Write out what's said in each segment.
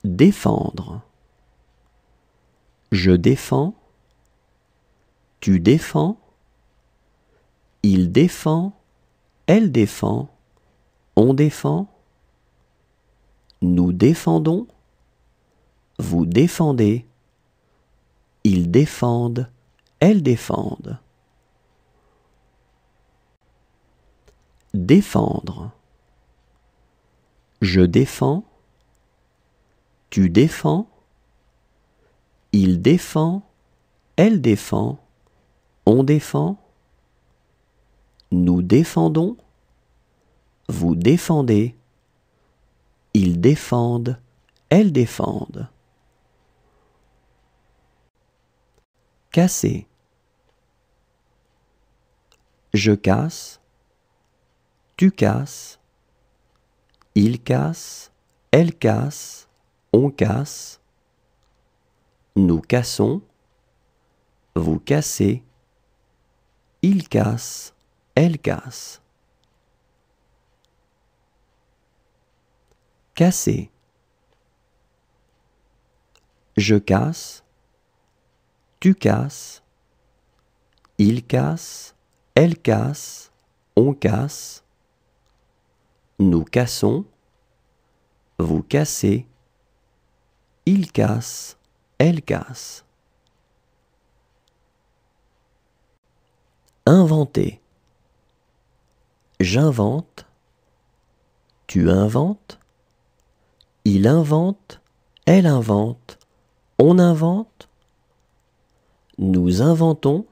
Défendre. Je défends. Tu défends. Il défend. Elle défend. On défend. Nous défendons. Vous défendez. Ils défendent. Elles défendent. Défendre. Je défends. Tu défends. Il défend. Elle défend. On défend. Nous défendons. Vous défendez. Ils défendent. Elles défendent. Casser. Je casse. Tu casses. Il casse. Elle casse. On casse. Nous cassons. Vous cassez. Il casse. Elle casse. Casser. Je casse. Tu casses. Il casse. Elle casse. On casse. Nous cassons. Vous cassez. Il casse. Elle casse. Inventer. J'invente. Tu inventes. Il invente. Elle invente. On invente. Nous inventons.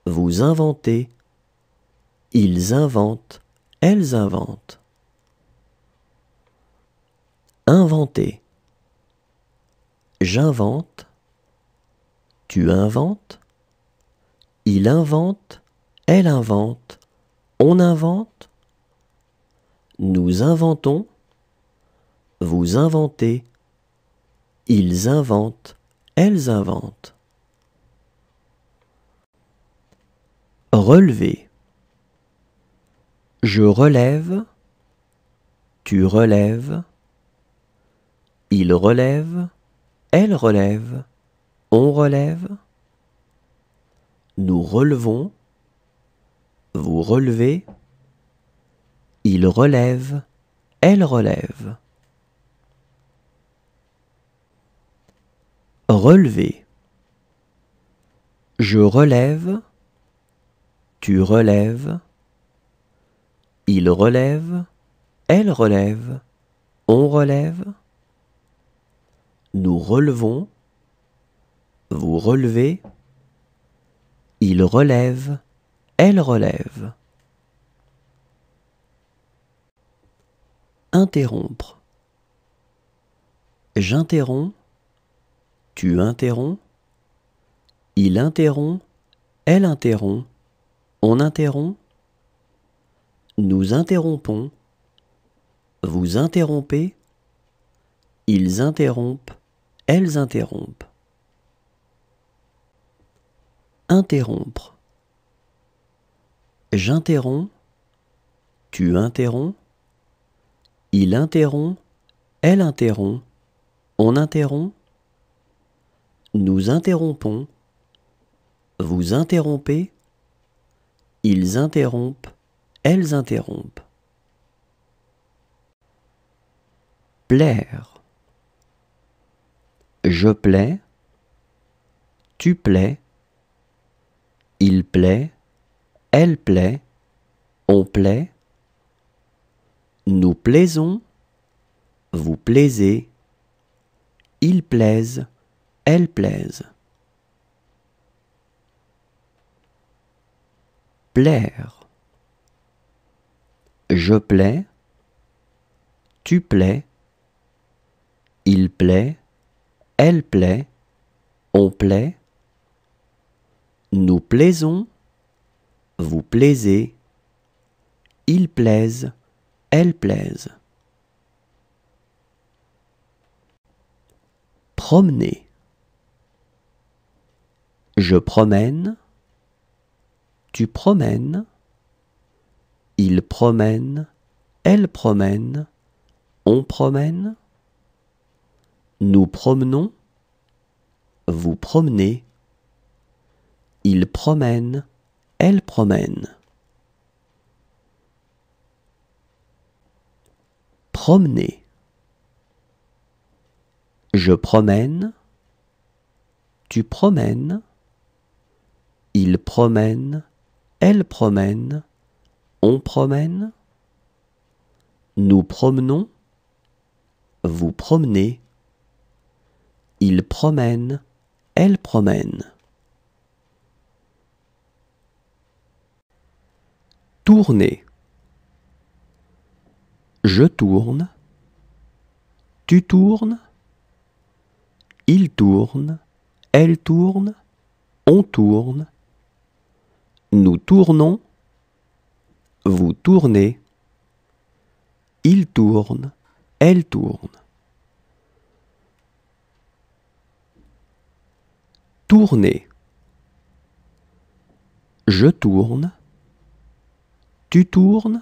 Vous inventez. Ils inventent. Elles inventent. Inventer. J'invente. Tu inventes. Il invente. Elle invente. On invente. Nous inventons. Vous inventez. Ils inventent. Elles inventent. Relever. Je relève. Tu relèves. Il relève. Elle relève. On relève. Nous relevons. Vous relevez. Il relève. Elle relève. Relever. Je relève. Tu relèves. Il relève. Elle relève. On relève. Nous relevons. Vous relevez. Il relève. Elle relève. Interrompre. J'interromps. Tu interromps. Il interrompt. Elle interrompt. On interrompt. Nous interrompons. Vous interrompez. Ils interrompent. Elles interrompent. Interrompre. J'interromps. Tu interromps. Il interrompt. Elle interrompt. On interrompt. Nous interrompons. Vous interrompez. Ils interrompent. Elles interrompent. Plaire. Je plais. Tu plais. Il plaît. Elle plaît. On plaît. Nous plaisons. Vous plaisez. Ils plaisent. Elles plaisent. Plaire. Je plais. Tu plais. Il plaît. Elle plaît. On plaît. Nous plaisons. Vous plaisez. Ils plaisent. Elles plaisent. Promener. Je promène. Tu promènes. Il promène. Elle promène. On promène. Nous promenons, vous promenez, il promène, elle promène. Promener. Je promène, tu promènes, il promène, elle promène, on promène. Nous promenons, vous promenez, il promène, elle promène. Tourner. Je tourne, tu tournes, il tourne, elle tourne, on tourne. Nous tournons, vous tournez, il tourne, elle tourne. Tourner. Je tourne, tu tournes,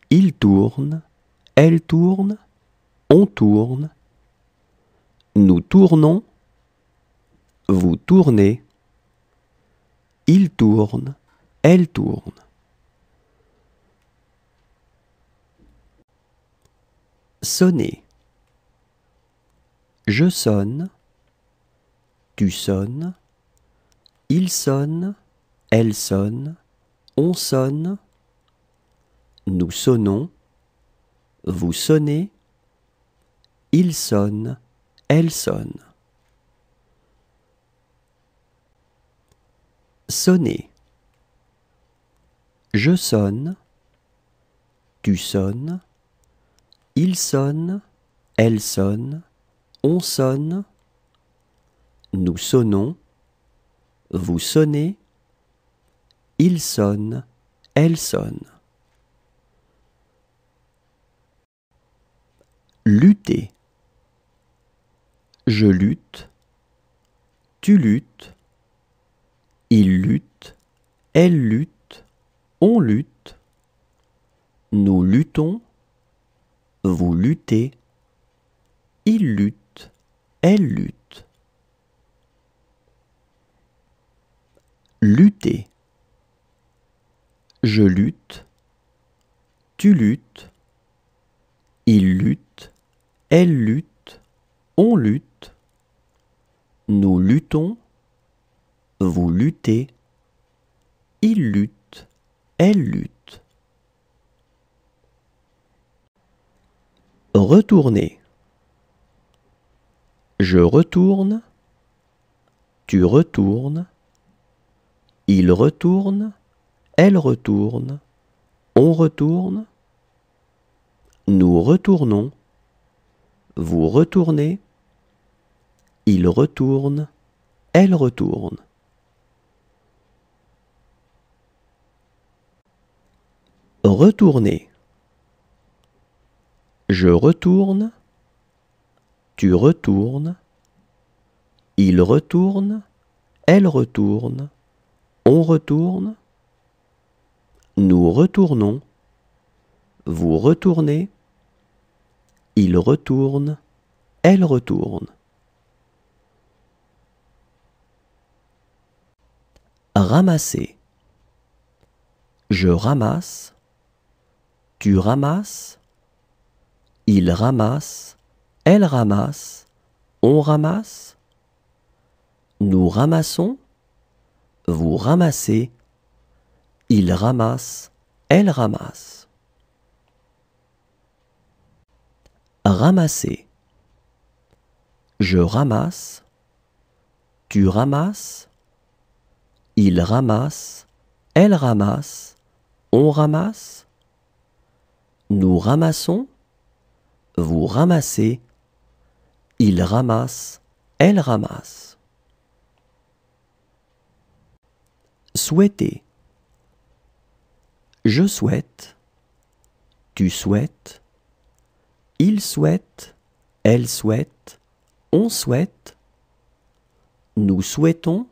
il tourne, elle tourne, on tourne. Nous tournons, vous tournez, il tourne, elle tourne. Sonner. Je sonne, tu sonnes, il sonne, elle sonne, on sonne. Nous sonnons, vous sonnez, il sonne, elle sonne. Sonner. Je sonne, tu sonnes, il sonne, elle sonne, on sonne. Nous sonnons, vous sonnez, il sonne, elle sonne. Lutter. Je lutte, tu luttes, il lutte, elle lutte, on lutte. Nous luttons, vous luttez, il lutte, elle lutte. Lutter. Je lutte, tu luttes, il lutte, elle lutte, on lutte. Nous luttons, vous luttez, il lutte, elle lutte. Retourner. Je retourne, tu retournes, il retourne, elle retourne, on retourne. Nous retournons, vous retournez, il retourne, elle retourne. Retourner. Je retourne, tu retournes, il retourne, elle retourne, on retourne. Nous retournons, vous retournez, il retourne, elle retourne. Ramasser. Je ramasse, tu ramasses, il ramasse, elle ramasse, on ramasse. Nous ramassons, vous ramassez, il ramasse, elle ramasse. Ramasser. Je ramasse, tu ramasses, il ramasse, elle ramasse, on ramasse. Nous ramassons, vous ramassez, il ramasse, elle ramasse. Souhaiter. Je souhaite, tu souhaites, il souhaite, elle souhaite, on souhaite. Nous souhaitons,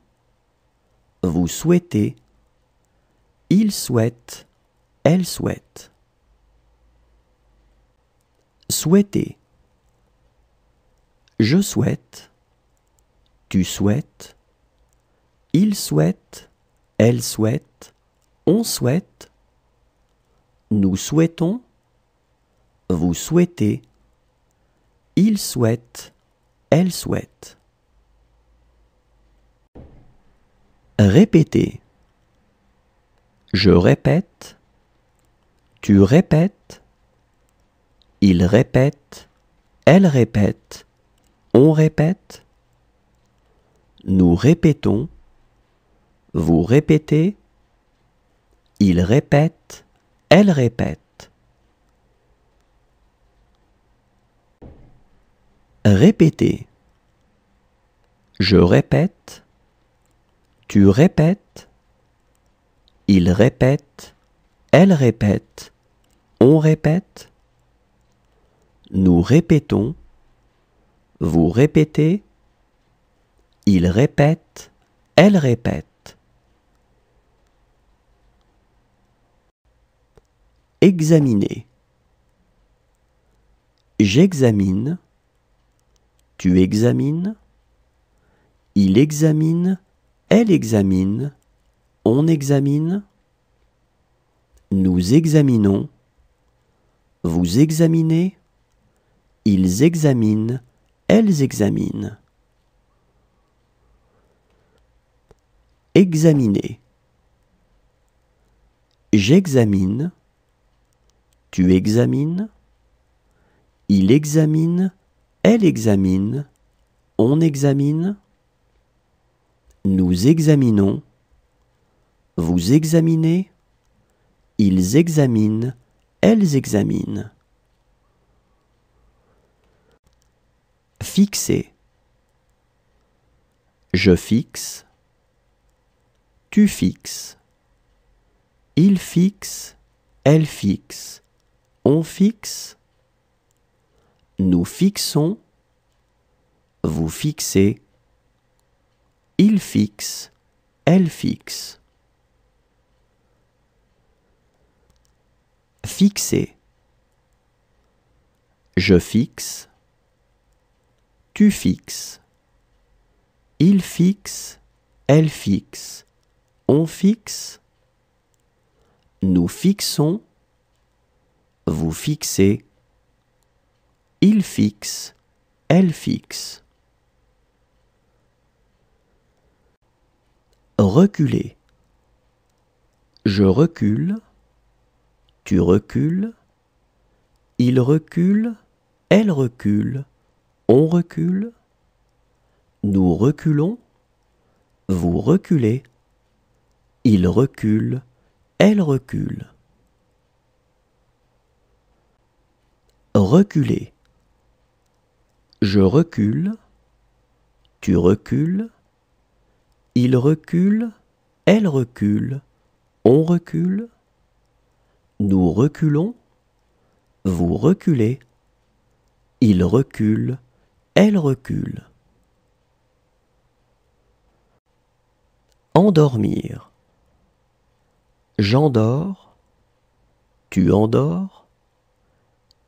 vous souhaitez, il souhaite, elle souhaite. Souhaiter. Je souhaite, tu souhaites, il souhaite, elle souhaite, on souhaite, nous souhaitons, vous souhaitez, il souhaite, elle souhaite. Répétez. Je répète, tu répètes, il répète, elle répète, on répète, nous répétons, vous répétez, il répète, elle répète. Répétez. Je répète, tu répètes, il répète, elle répète, on répète, nous répétons, vous répétez, il répète, elle répète. Examiner. J'examine, tu examines, il examine, elle examine, on examine, nous examinons, vous examinez, ils examinent, elles examinent. Examiner. J'examine, tu examines, il examine, elle examine, on examine, nous examinons, vous examinez, ils examinent, elles examinent. Fixer. Je fixe, tu fixes, il fixe, elle fixe, on fixe, nous fixons, vous fixez, il fixe, elle fixe. Fixer. Je fixe, tu fixes, il fixe, elle fixe, on fixe, nous fixons, vous fixez, il fixe, elle fixe. Reculer. Je recule, tu recules, il recule, elle recule, on recule, nous reculons, vous reculez, il recule, elle recule. Reculer. Je recule, tu recules, il recule, elle recule, on recule, nous reculons, vous reculez, il recule, elle recule. Endormir. J'endors, tu endors,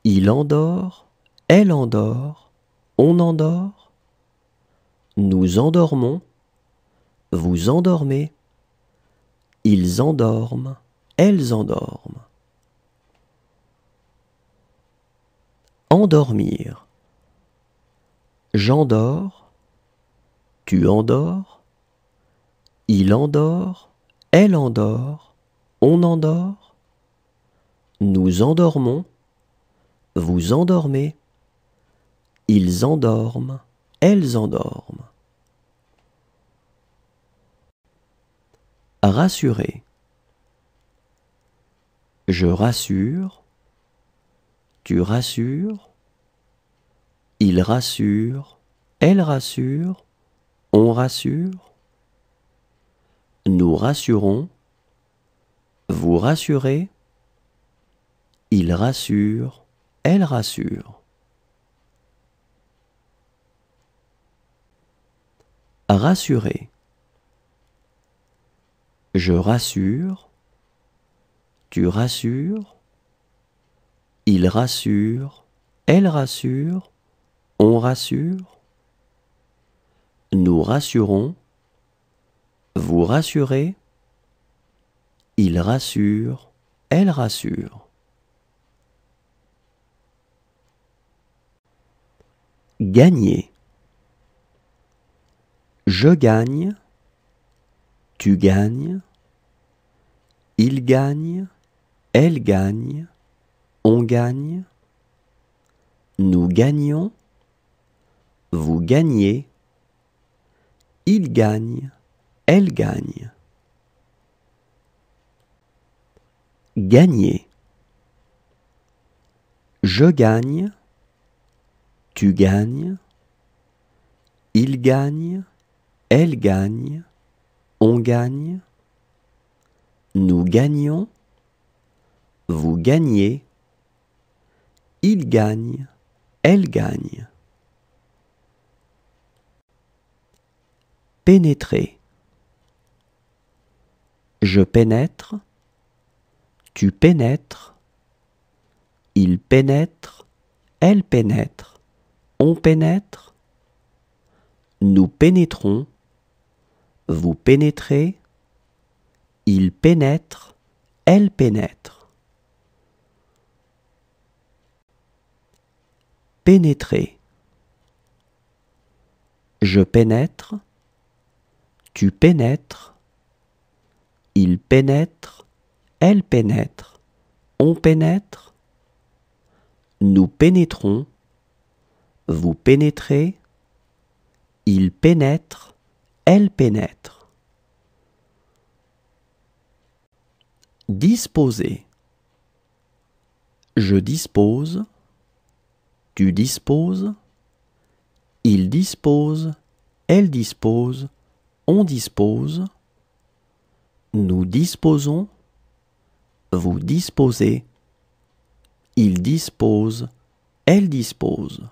il endort, elle endort, on endort, nous endormons, vous endormez, ils endorment, elles endorment. Endormir. J'endors, tu endors, il endort, elle endort, on endort, nous endormons, vous endormez, ils endorment, elles endorment. Rassurer. Je rassure, tu rassures, il rassure, elle rassure, on rassure, nous rassurons, vous rassurez, il rassure, elle rassure. Rassurer. Je rassure, tu rassures, il rassure, elle rassure, on rassure, Nous rassurons. Vous rassurez. Il rassure. Elle rassure. Gagner. Je gagne. Tu gagnes. Il gagne. Elle gagne. On gagne. Nous gagnons. Vous gagnez. Il gagne. Elle gagne. Gagner. Je gagne. Tu gagnes. Il gagne. Elle gagne. On gagne. Nous gagnons. Vous gagnez. Il gagne. Elle gagne. Pénétrer. Je pénètre. Tu pénètres. Il pénètre. Elle pénètre. On pénètre. Nous pénétrons. Vous pénétrez. Il pénètre. Elle pénètre. Pénétrer. Je pénètre. Tu pénètres. Il pénètre. Elle pénètre. On pénètre. Nous pénétrons. Vous pénétrez. Il pénètre. Elle pénètre. Disposer. Je dispose. Tu disposes. Il dispose. Elle dispose. On dispose. Nous disposons. Vous disposez. Il dispose. Elle dispose.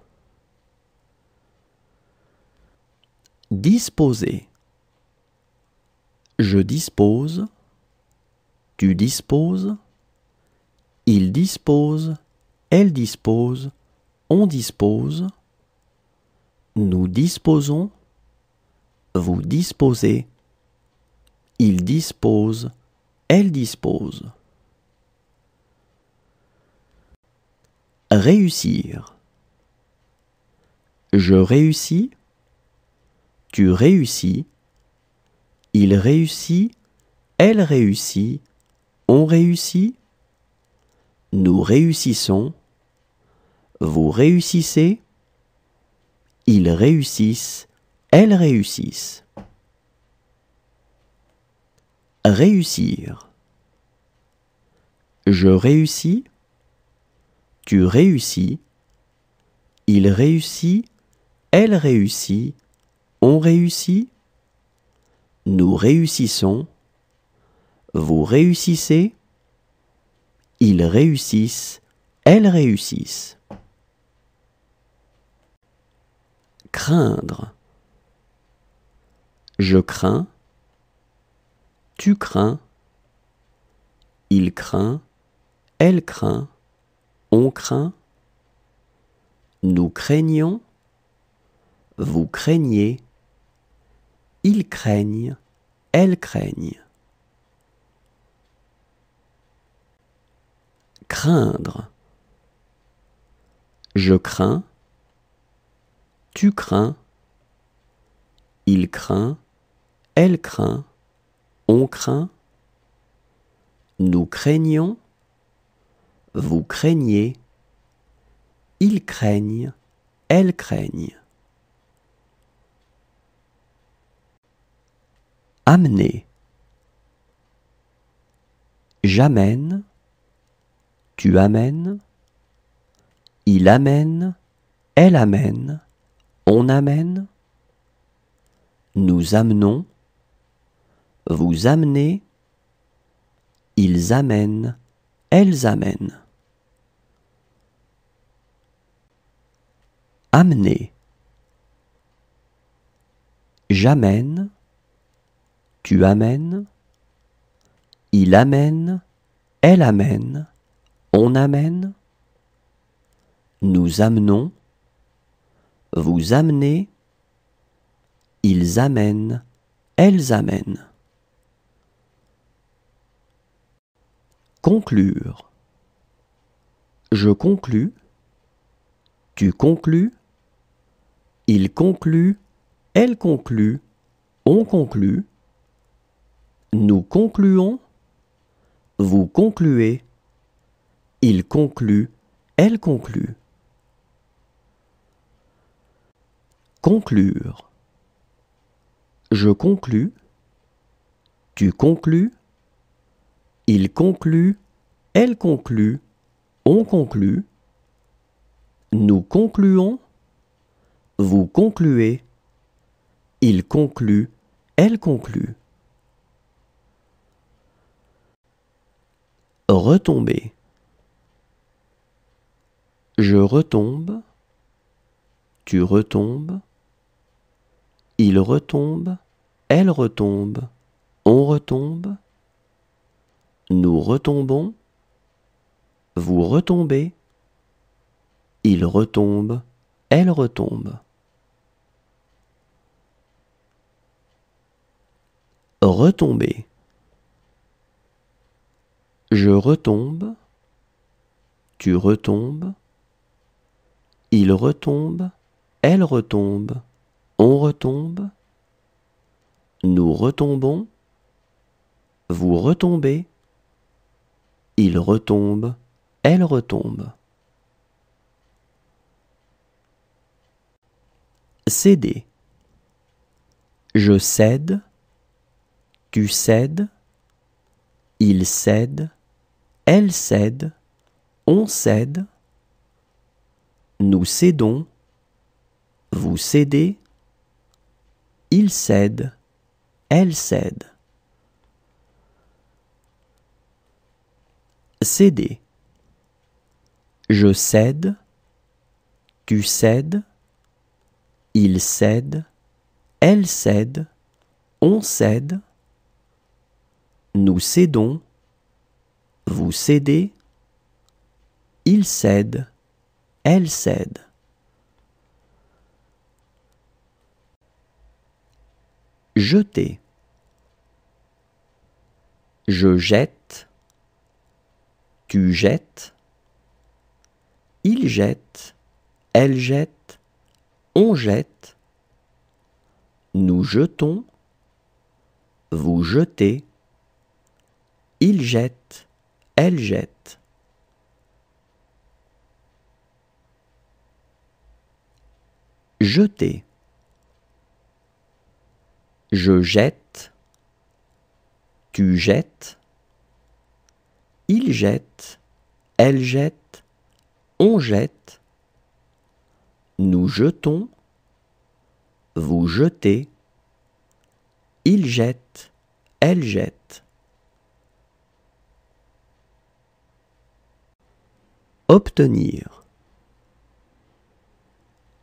Disposer. Je dispose. Tu disposes. Il dispose. Elle dispose. On dispose. Nous disposons. Vous disposez. Il dispose. Elle dispose. Réussir. Je réussis. Tu réussis. Il réussit. Elle réussit. On réussit. Nous réussissons. Vous réussissez. Ils réussissent. Elles réussissent. Réussir. Je réussis. Tu réussis. Il réussit. Elle réussit. On réussit. Nous réussissons. Vous réussissez. Ils réussissent. Elles réussissent. Craindre. Je crains. Tu crains. Il craint. Elle craint. On craint. Nous craignons. Vous craignez. Ils craignent. Elles craignent. Craindre. Je crains. Tu crains. Il craint. Elle craint. On craint. Nous craignons. Vous craignez. Ils craignent. Elles craignent. Amener. J'amène. Tu amènes. Il amène. Elle amène. On amène. Nous amenons. Vous amenez. Ils amènent. Elles amènent. Amener. J'amène. Tu amènes. Il amène. Elle amène. On amène. Nous amenons. Vous amenez. ils amènent, elles amènent. Conclure. Je conclus, tu conclus, il conclut, elle conclut, on conclut, nous concluons, vous concluez, il conclut, elle conclut. Conclure. Je conclus, tu conclus, il conclut, elle conclut, on conclut, nous concluons, vous concluez, il conclut, elle conclut. Retomber. Je retombe, tu retombes, il retombe, elle retombe, on retombe, nous retombons, vous retombez, il retombe, elle retombe. Retomber. Je retombe, tu retombes, il retombe, elle retombe, on retombe, nous retombons, vous retombez, il retombe, elle retombe. Céder. Je cède, tu cèdes, il cède, elle cède, on cède, nous cédons, vous cédez, il cède, elle cède. Céder. Je cède, tu cèdes, il cède, elle cède, on cède, nous cédons, vous cédez, il cède, elle cède. Jeter. Je jette, tu jettes, il jette, elle jette, on jette, nous jetons, vous jetez, il jette, elle jette. Jeter. Je jette, tu jettes, il jette, elle jette, on jette, nous jetons, vous jetez, il jette, elle jette. Obtenir.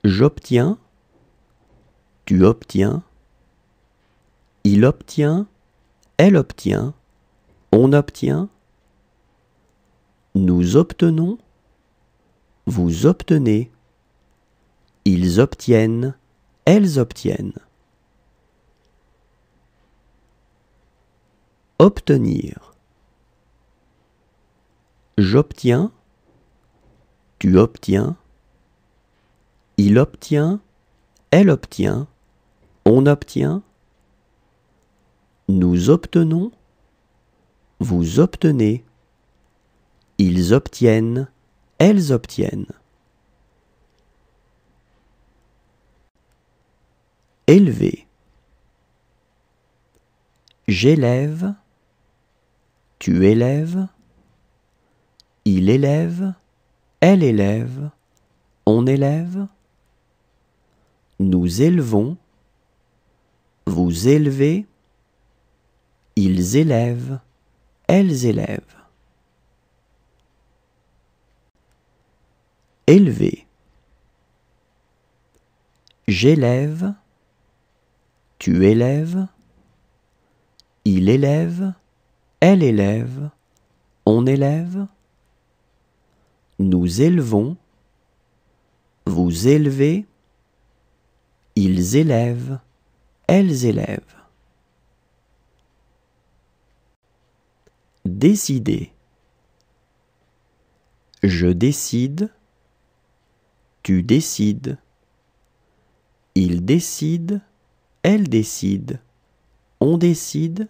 J'obtiens, tu obtiens, il obtient, elle obtient, on obtient, nous obtenons, vous obtenez, ils obtiennent, elles obtiennent. Obtenir. J'obtiens, tu obtiens, il obtient, elle obtient, on obtient, nous obtenons, vous obtenez, ils obtiennent, elles obtiennent. Élever. J'élève, tu élèves, il élève, elle élève, on élève, nous élevons, vous élevez, ils élèvent, elles élèvent. Élever. J'élève, tu élèves, il élève, elle élève, on élève, nous élevons, vous élevez, ils élèvent, elles élèvent. Décider. Je décide, tu décides, il décide, elle décide, on décide,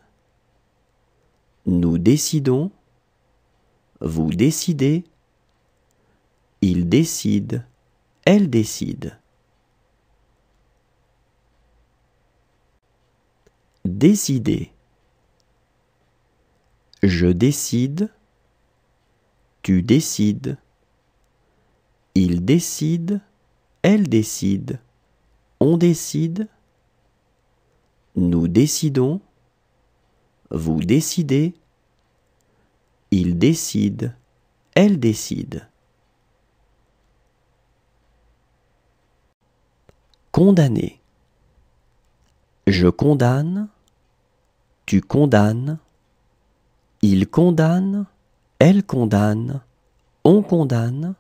nous décidons, vous décidez, il décide, elle décide. Décider. Je décide, tu décides, il décide, elle décide, on décide, nous décidons, vous décidez, il décide, elle décide. Condamner. Je condamne, tu condamnes, il condamne, elle condamne, on condamne,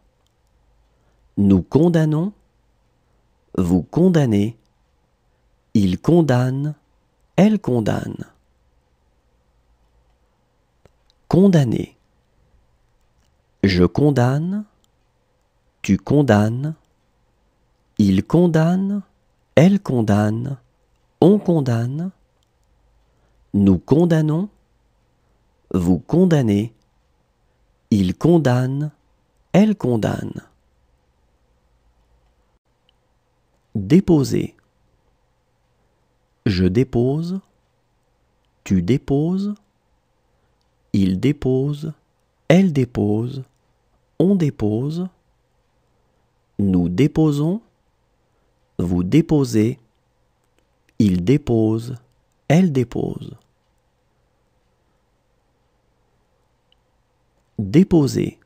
nous condamnons, vous condamnez, il condamne, elle condamne. Condamner. Je condamne, tu condamnes, il condamne, elle condamne, on condamne, nous condamnons, vous condamnez, il condamne, elle condamne. Déposer. Je dépose, tu déposes, il dépose, elle dépose, on dépose, nous déposons, vous déposez, il dépose, elle dépose. Déposer.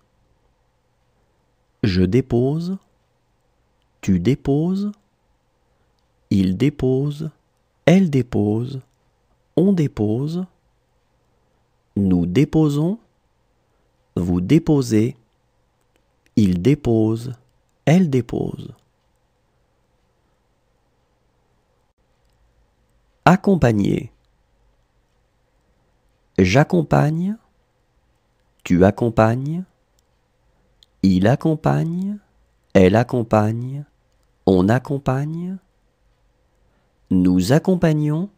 Je dépose, tu déposes, il dépose, elle dépose, on dépose, nous déposons, vous déposez, il dépose, elle dépose. Accompagner. J'accompagne, tu accompagnes, il accompagne, elle accompagne, on accompagne, nous accompagnons,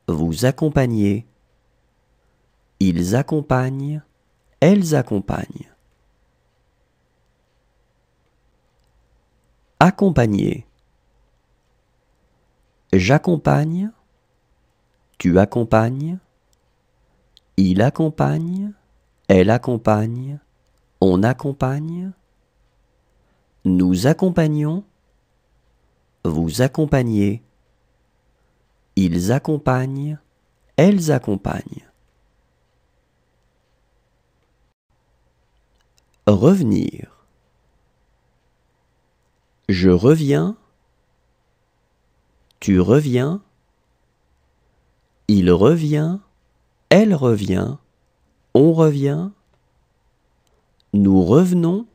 vous accompagnez, ils accompagnent, elles accompagnent. Accompagner. J'accompagne, tu accompagnes, il accompagne, elle accompagne, on accompagne, nous accompagnons, vous accompagnez, ils accompagnent, elles accompagnent. Revenir. Je reviens, tu reviens, il revient, elle revient, on revient, nous revenons,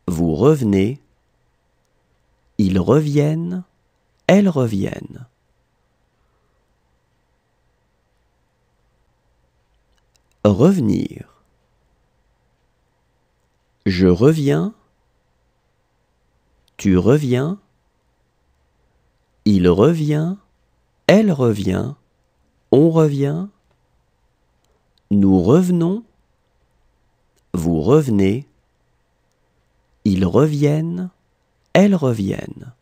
vous revenez, ils reviennent, elles reviennent. Revenir. Je reviens, tu reviens, il revient, elle revient, on revient, nous revenons, vous revenez, ils reviennent, elles reviennent.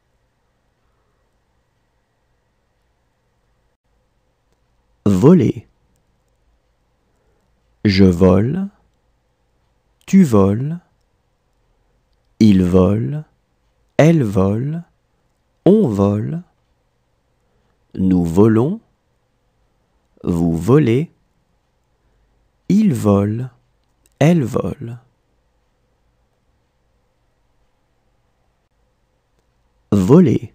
Voler. Je vole, tu voles, il vole, elle vole, on vole, nous volons, vous volez, il vole, elle vole. Voler.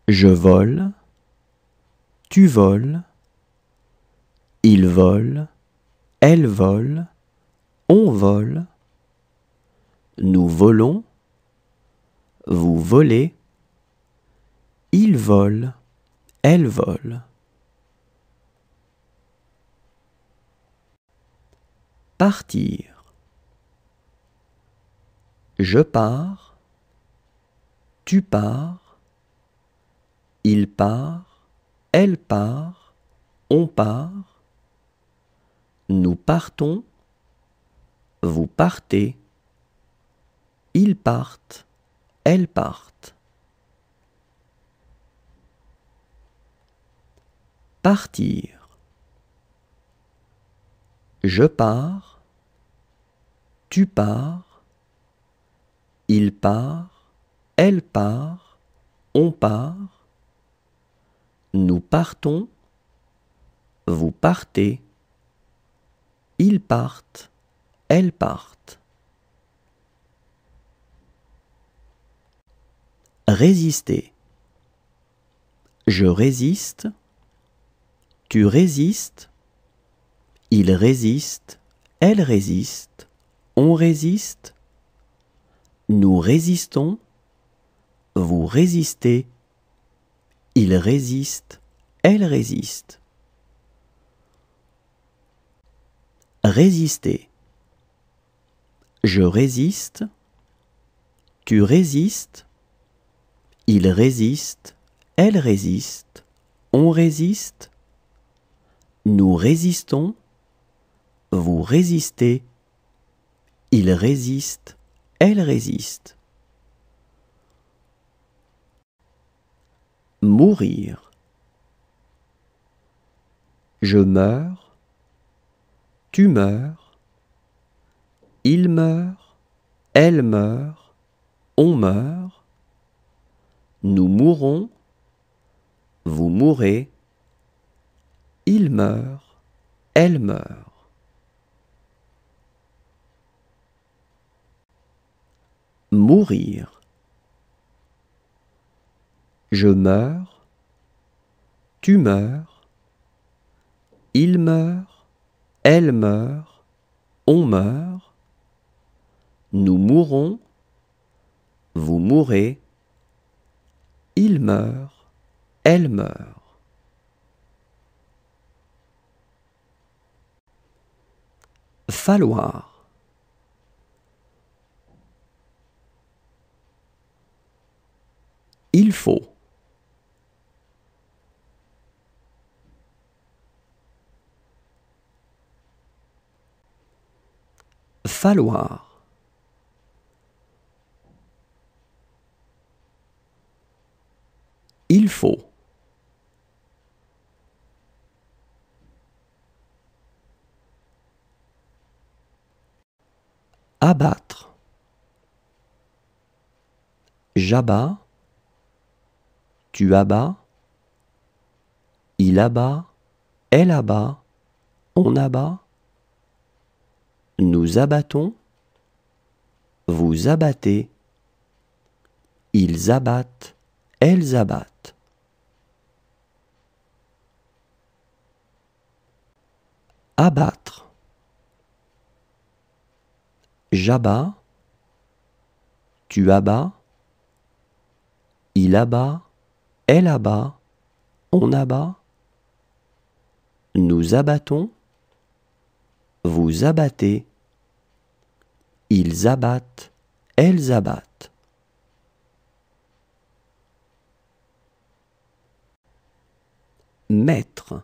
Je vole, tu voles, il vole, elle vole, on vole, nous volons, vous volez, il vole, elle vole. Partir. Je pars, tu pars, il part, elle part, on part. Nous partons, vous partez, ils partent, elles partent. Partir. Je pars, tu pars, il part, elle part, on part. Nous partons, vous partez, ils partent, elles partent. Résister. Je résiste, tu résistes, il résiste, elle résiste, on résiste. Nous résistons, vous résistez, il résiste, elle résiste. Résister. Je résiste, tu résistes, il résiste, elle résiste, on résiste. Nous résistons, vous résistez, il résiste, elle résiste. Mourir. Je meurs, tu meurs, il meurt, elle meurt, on meurt. Nous mourons, vous mourrez, il meurt, elle meurt. Mourir. Je meurs, tu meurs, il meurt, elle meurt, on meurt. Nous mourons, vous mourrez, il meurt, elle meurt. Falloir. Il faut. Falloir. Il faut. Abattre. J'abats, tu abats, il abat, elle abat, on abat. Nous abattons, vous abattez, ils abattent, elles abattent. Abattre. J'abats, tu abats, il abat, elle abat, on abat. Nous abattons, vous abattez, ils abattent, elles abattent. Mettre.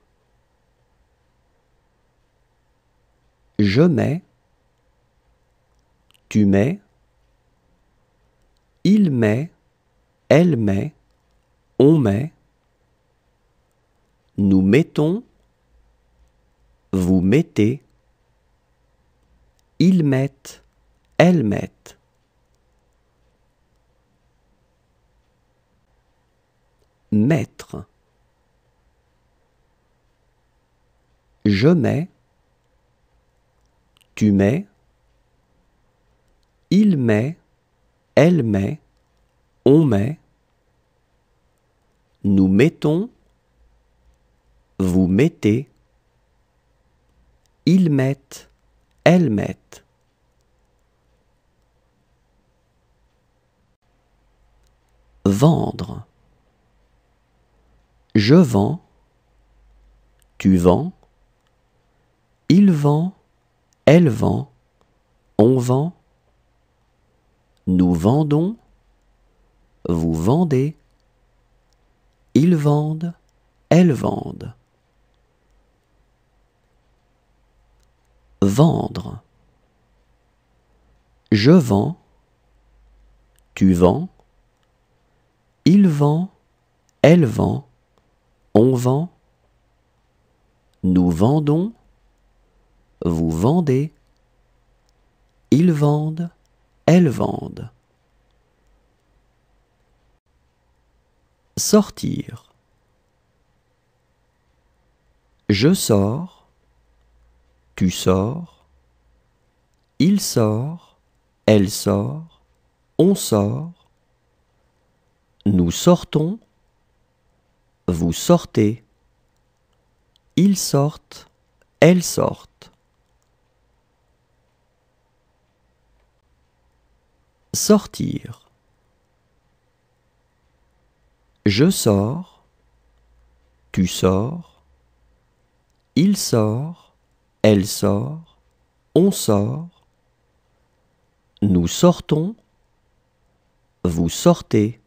Je mets, tu mets, il met, elle met, on met. Nous mettons, vous mettez, ils mettent, elles mettent. Mettre. Je mets, tu mets, il met, elle met, on met. Nous mettons, vous mettez, ils mettent, elles mettent. Vendre. Je vends, tu vends, il vend, elle vend, on vend, nous vendons, vous vendez, ils vendent, elles vendent. Vendre. Je vends, tu vends, il vend, elle vend, on vend, nous vendons, vous vendez, ils vendent, elles vendent. Sortir. Je sors, tu sors, il sort, elle sort, on sort, nous sortons, vous sortez, ils sortent, elles sortent. Sortir. Je sors, tu sors, il sort, elle sort, on sort, nous sortons, vous sortez,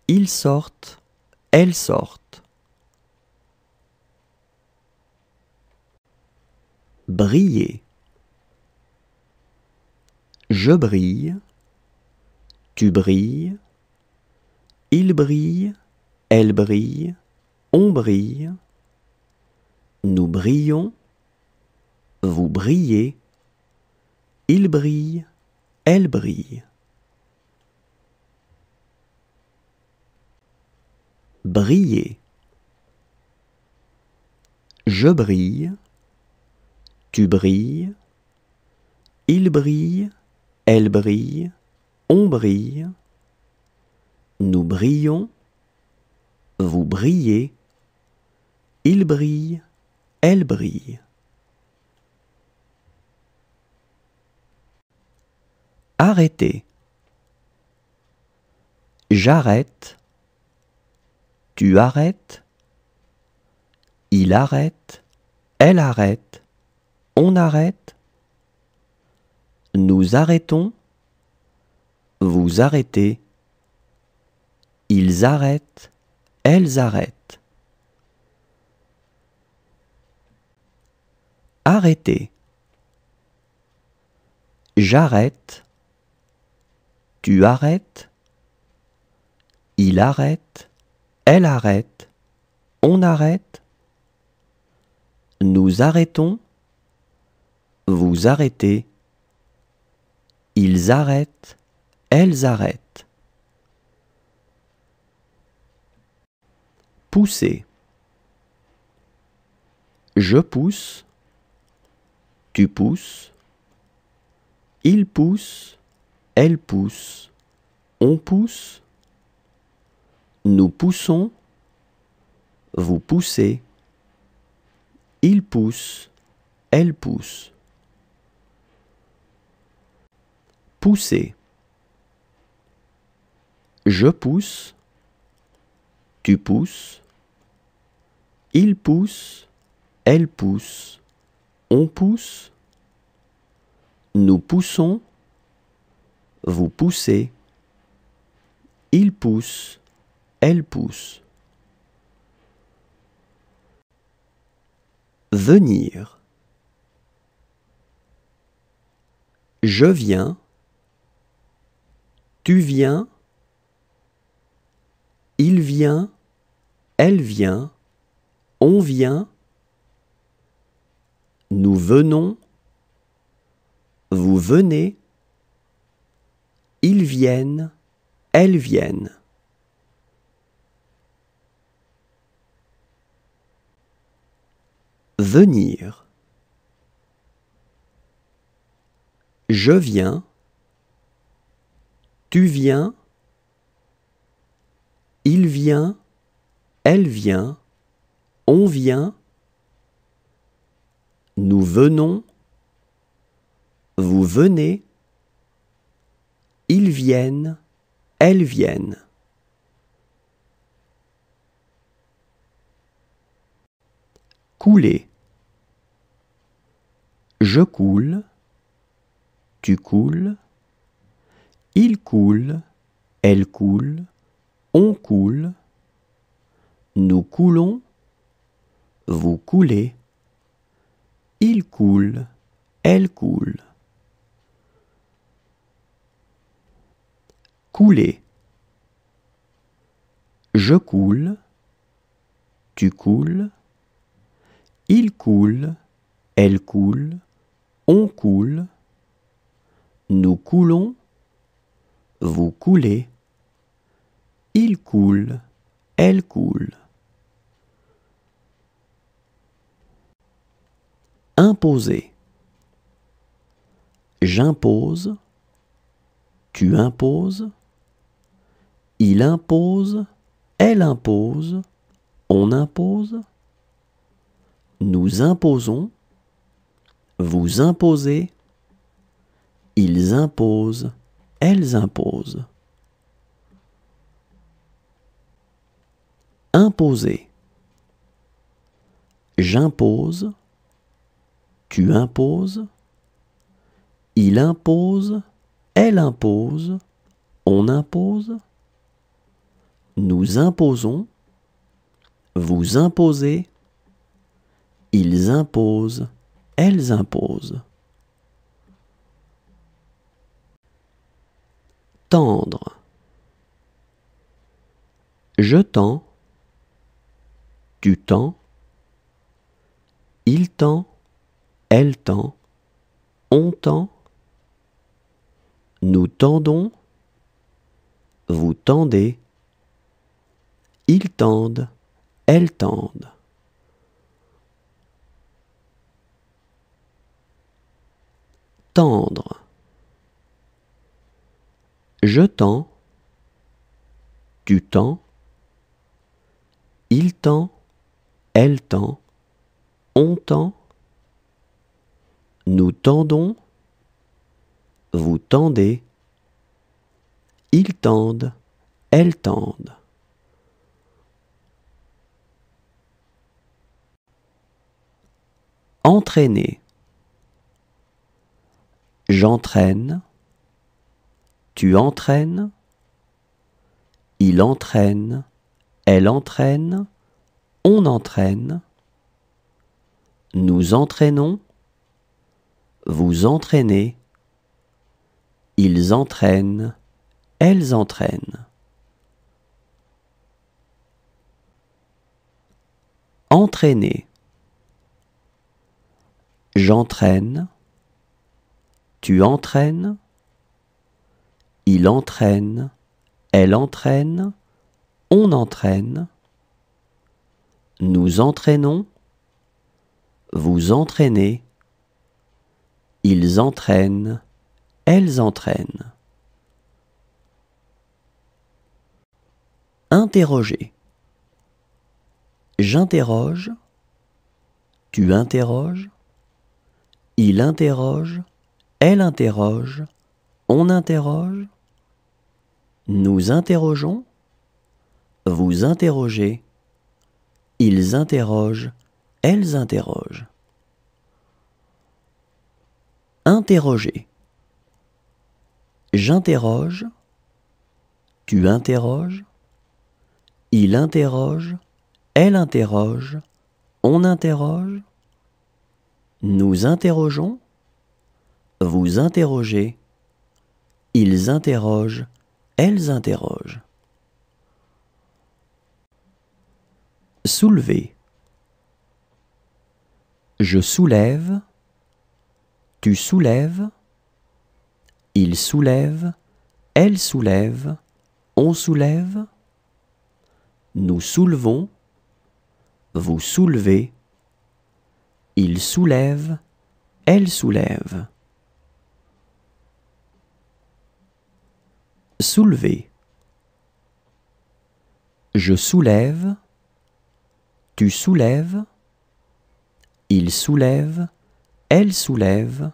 ils sortent, elles sortent. Briller. Je brille, tu brilles, il brille, elle brille, on brille, nous brillons, vous brillez, il brille, elle brille. Briller. Je brille, tu brilles, il brille, elle brille, on brille, nous brillons, vous brillez, il brille, elle brille. Arrêter. J'arrête, tu arrêtes, il arrête, elle arrête, on arrête, nous arrêtons, vous arrêtez, ils arrêtent, elles arrêtent. Arrêter. J'arrête, tu arrêtes, il arrête, elle arrête, on arrête, nous arrêtons, vous arrêtez, ils arrêtent, elles arrêtent. Pousser. Je pousse, tu pousses, il pousse, elle pousse, on pousse, nous poussons, vous poussez, il pousse, elle pousse. Pousser. Je pousse, tu pousses, il pousse, elle pousse, on pousse, nous poussons, vous poussez, il pousse, elle pousse. Venir. Je viens, tu viens, il vient, elle vient, on vient, nous venons, vous venez, ils viennent, elles viennent. Venir. Je viens, tu viens, il vient, elle vient, on vient, nous venons, vous venez, ils viennent, elles viennent. couler. Je coule, tu coules, il coule, elle coule, on coule, nous coulons, vous coulez, il coule, elle coule. Couler. Je coule, tu coules, il coule, elle coule, on coule, nous coulons, vous coulez, il coule, elle coule. Imposer. J'impose, tu imposes, il impose, elle impose, on impose, nous imposons, vous imposez, ils imposent, elles imposent. Imposer. J'impose, tu imposes, il impose, elle impose, on impose, nous imposons, vous imposez, ils imposent, elles imposent. Tendre. Je tends, tu tends, il tend, elle tend, on tend, nous tendons, vous tendez, ils tendent, elles tendent. Tendre. Je tends, tu tends, il tend, elle tend, on tend, nous tendons, vous tendez, ils tendent, elles tendent. Entraîner. J'entraîne, tu entraînes, il entraîne, elle entraîne, on entraîne, nous entraînons, vous entraînez, ils entraînent, elles entraînent. Entraîner. J'entraîne, tu entraînes, il entraîne, elle entraîne, on entraîne, nous entraînons, vous entraînez, ils entraînent, elles entraînent. Interroger. J'interroge, tu interroges, il interroge, elle interroge, on interroge, nous interrogeons, vous interrogez, ils interrogent, elles interrogent. Interroger. J'interroge, tu interroges, il interroge, elle interroge, on interroge, nous interrogeons, vous interrogez, ils interrogent, elles interrogent. Soulever. Je soulève, tu soulèves, il soulève, elle soulève, on soulève, nous soulevons, vous soulevez, il soulève, elle soulève. Soulever. Je soulève, tu soulèves, il soulève, elle soulève,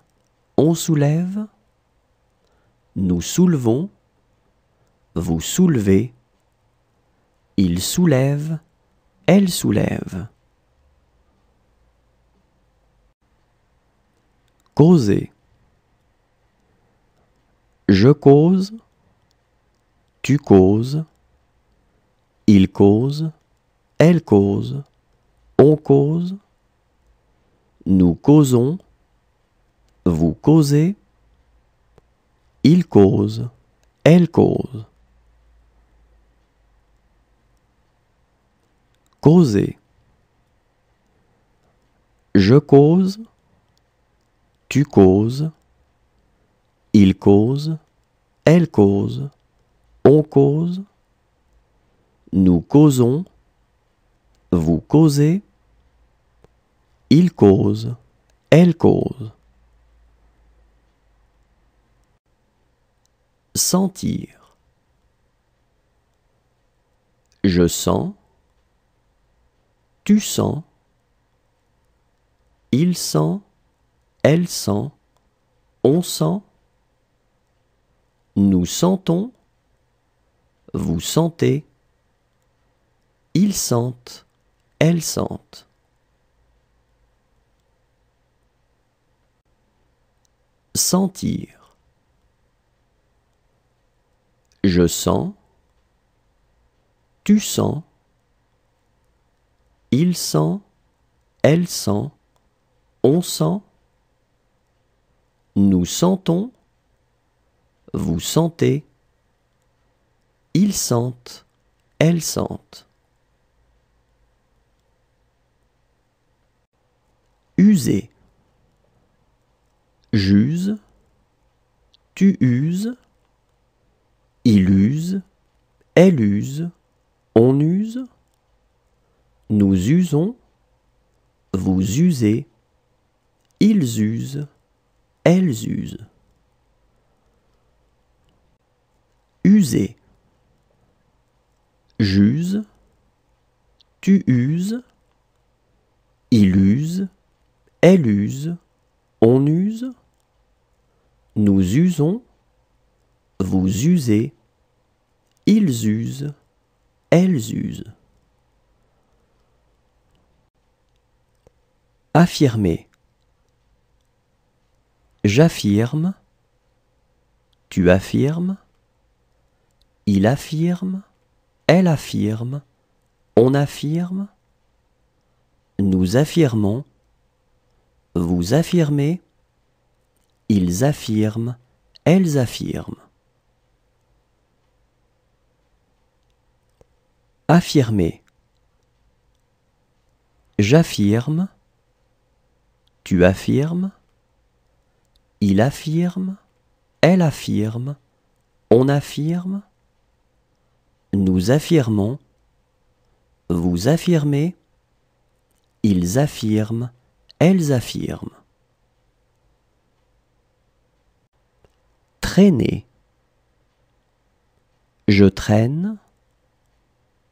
on soulève, nous soulevons, vous soulevez, il soulève, elle soulève. Causer. Je cause, tu causes, il cause, elle cause, on cause, nous causons, vous causez, il cause, elle cause. Causer. Je cause, tu causes, il cause, elle cause, on cause, nous causons, vous causez, il cause, elle cause. Sentir. Je sens, tu sens, il sent, elle sent, on sent, nous sentons, vous sentez, ils sentent, elles sentent. Sentir. Je sens, tu sens, il sent, elle sent, on sent, nous sentons, vous sentez, ils sentent, elles sentent. User. J'use, tu uses, il use, elle use, on use, nous usons, vous usez, ils usent, elles usent. User. J'use, tu uses, il use, elle use, on use, nous usons, vous usez, ils usent, elles usent. Affirmer. J'affirme, tu affirmes, il affirme, elle affirme, on affirme, nous affirmons, vous affirmez, ils affirment, elles affirment. Affirmer. J'affirme, tu affirmes, il affirme, elle affirme, on affirme, nous affirmons, vous affirmez, ils affirment, elles affirment. Traîner. Je traîne,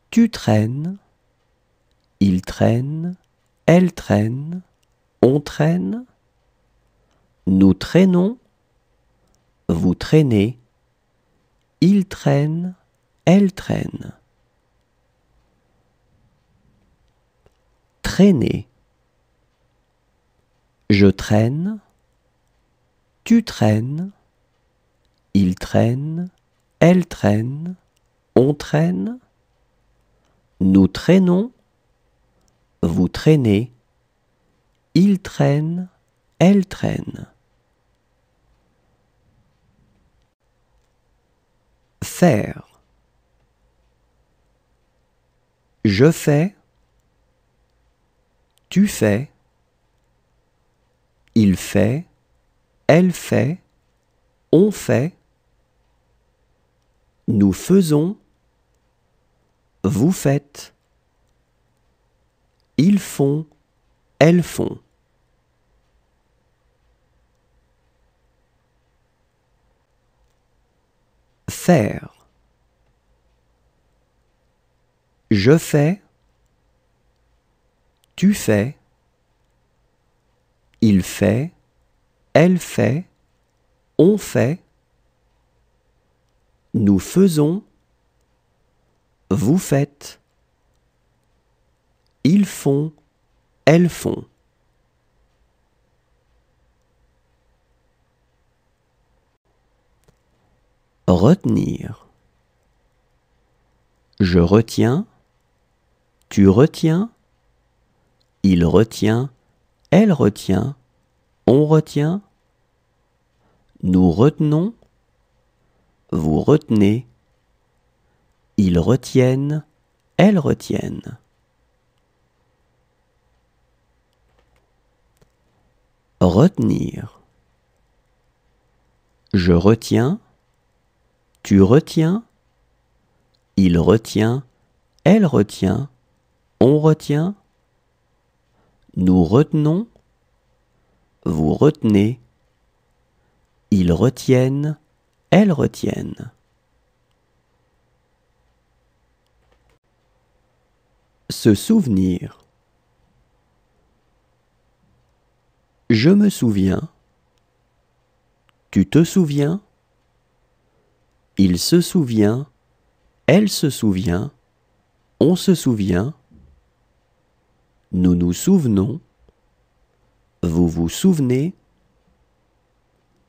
tu traînes, il traîne, elle traîne, on traîne, nous traînons, vous traînez, il traîne, elle traîne. Traîner. Je traîne, tu traînes, il traîne, elle traîne, on traîne, nous traînons, vous traînez, il traîne, elle traîne. Faire. Je fais, tu fais, il fait, elle fait, on fait, nous faisons, vous faites, ils font, elles font. Faire. Je fais, tu fais, il fait, elle fait, on fait, nous faisons, vous faites, ils font, elles font. Retenir. Je retiens, tu retiens, il retient, elle retient, on retient, nous retenons, vous retenez, ils retiennent, elles retiennent. Retenir. Je retiens, tu retiens, il retient, elle retient, on retient, nous retenons, vous retenez, ils retiennent, elles retiennent. Se souvenir. Je me souviens, tu te souviens, il se souvient, elle se souvient, on se souvient, nous nous souvenons, vous vous souvenez,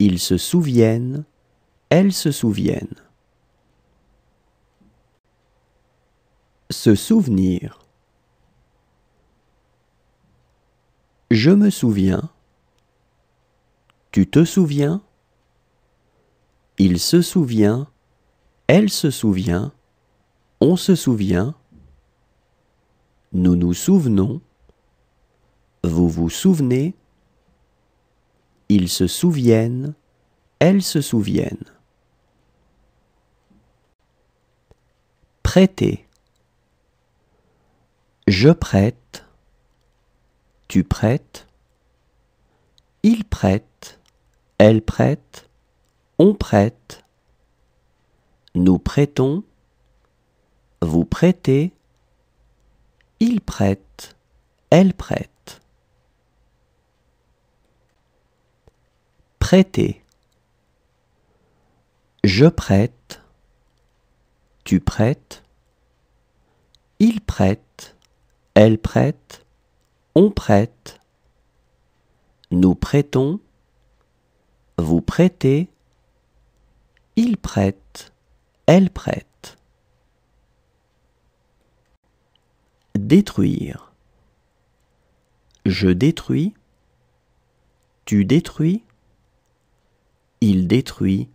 ils se souviennent, elles se souviennent. Se souvenir. Je me souviens, tu te souviens, il se souvient, elle se souvient, on se souvient, nous nous souvenons, vous vous souvenez, ils se souviennent, elles se souviennent. Prêter. Je prête, tu prêtes, il prête, elle prête, on prête, nous prêtons, vous prêtez, il prête, elle prête. Prêter. Je prête, tu prêtes, il prête, elle prête, on prête, nous prêtons, vous prêtez, il prête, elle prête. Détruire. Je détruis, tu détruis, il détruit,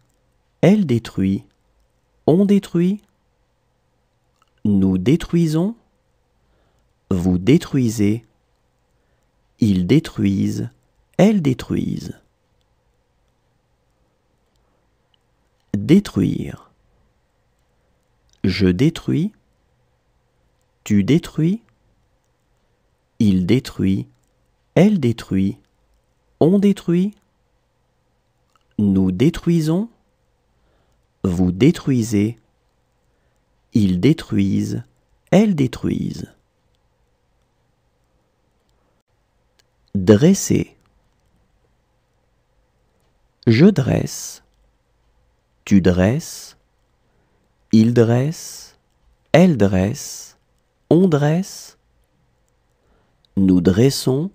elle détruit, on détruit, nous détruisons, vous détruisez, ils détruisent, elles détruisent. Détruire. Je détruis, tu détruis, il détruit, elle détruit, on détruit, nous détruisons, vous détruisez, ils détruisent, elles détruisent. Dresser. Je dresse, tu dresses, il dresse, elle dresse, on dresse, nous dressons,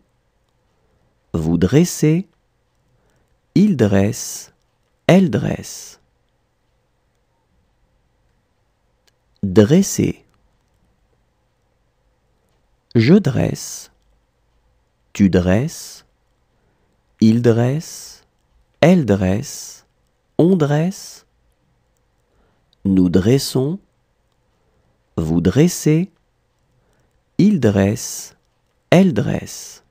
vous dressez, il dresse, elle dresse. Dresser. Je dresse, tu dresses, il dresse, elle dresse, on dresse, nous dressons, vous dressez, il dresse, elle dresse.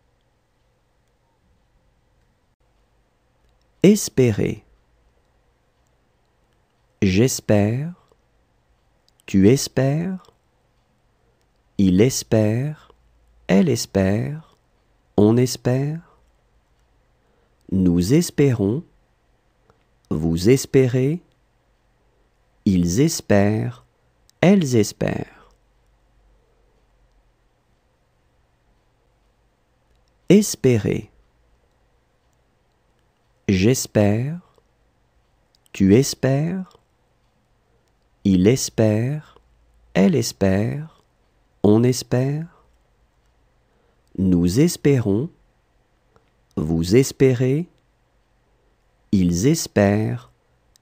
Espérer. J'espère, tu espères, il espère, elle espère, on espère, nous espérons, vous espérez, ils espèrent, elles espèrent. Espérer. J'espère, tu espères, il espère, elle espère, on espère, nous espérons, vous espérez, ils espèrent,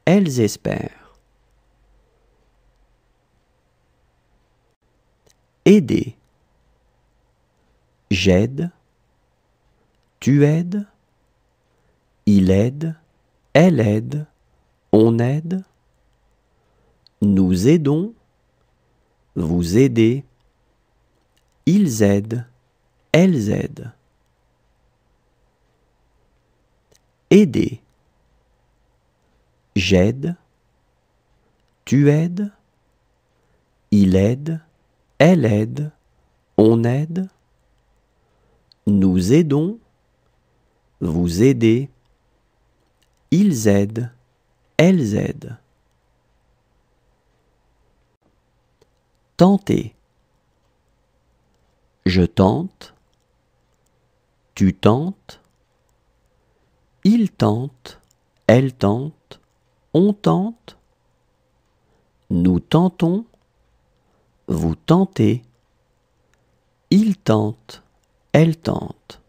elles espèrent. aider. J'aide, tu aides, il aide, elle aide, on aide. Nous aidons, vous aidez, ils aident, elles aident. Aider. J'aide, tu aides, il aide, elle aide, on aide. Nous aidons, vous aidez, ils aident, elles aident. Tenter. Je tente, tu tentes, il tente, elle tente, on tente. Nous tentons, vous tentez, il tente, elle tente.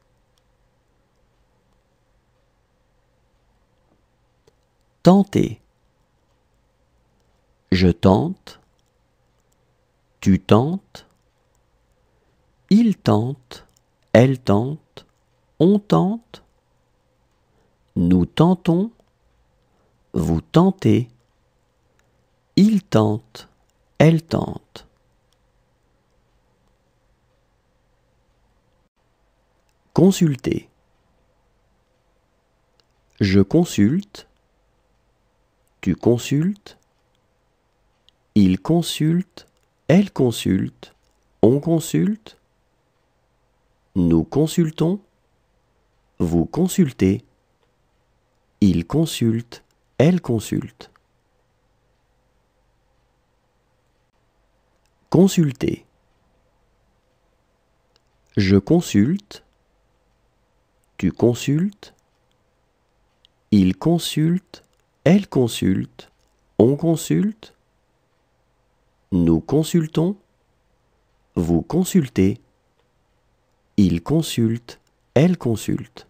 Tenter. Je tente, tu tentes, il tente, elle tente, on tente. Nous tentons, vous tentez, il tente, elle tente. Consulter. Je consulte, tu consultes, il consulte, elle consulte, on consulte. Nous consultons, vous consultez, il consulte, elle consulte. Consulter. Je consulte, tu consultes, il consulte, elle consulte, on consulte. Nous consultons, vous consultez, il consulte, elle consulte.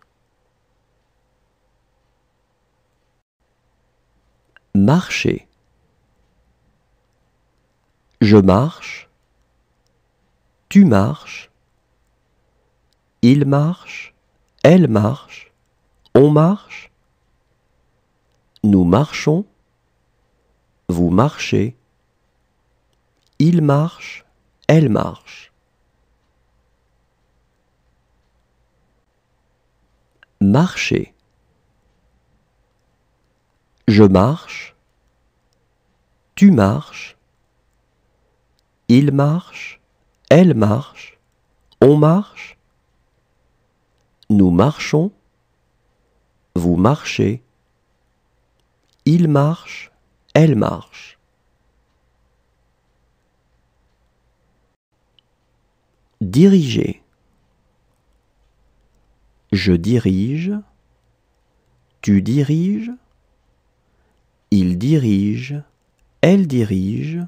Marcher. Je marche, tu marches, il marche, elle marche, on marche. Nous marchons, vous marchez, il marche, elle marche. Marcher. Je marche, tu marches, il marche, elle marche, on marche. Nous marchons, vous marchez, il marche, elle marche. Diriger. Je dirige, tu diriges, il dirige, elle dirige,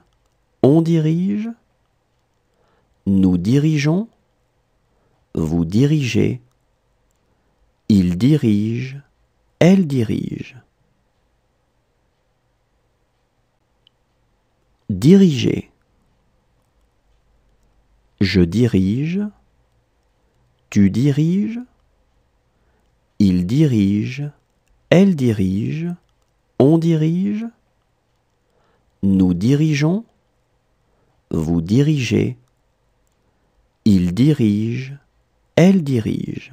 on dirige. Nous dirigeons, vous dirigez, il dirige, elle dirige. Diriger. Je dirige, tu diriges, il dirige, elle dirige, on dirige. Nous dirigeons, vous dirigez, il dirige, elle dirige.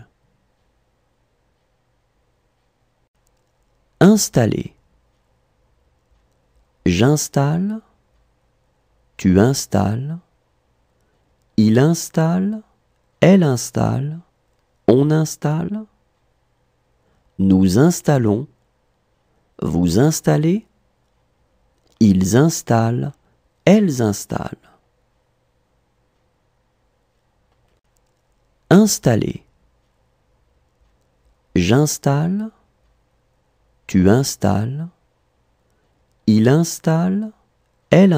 Installer. J'installe, tu installes, il installe, elle installe, on installe. Nous installons, vous installez, ils installent, elles installent. Installer. J'installe, tu installes, il installe, elle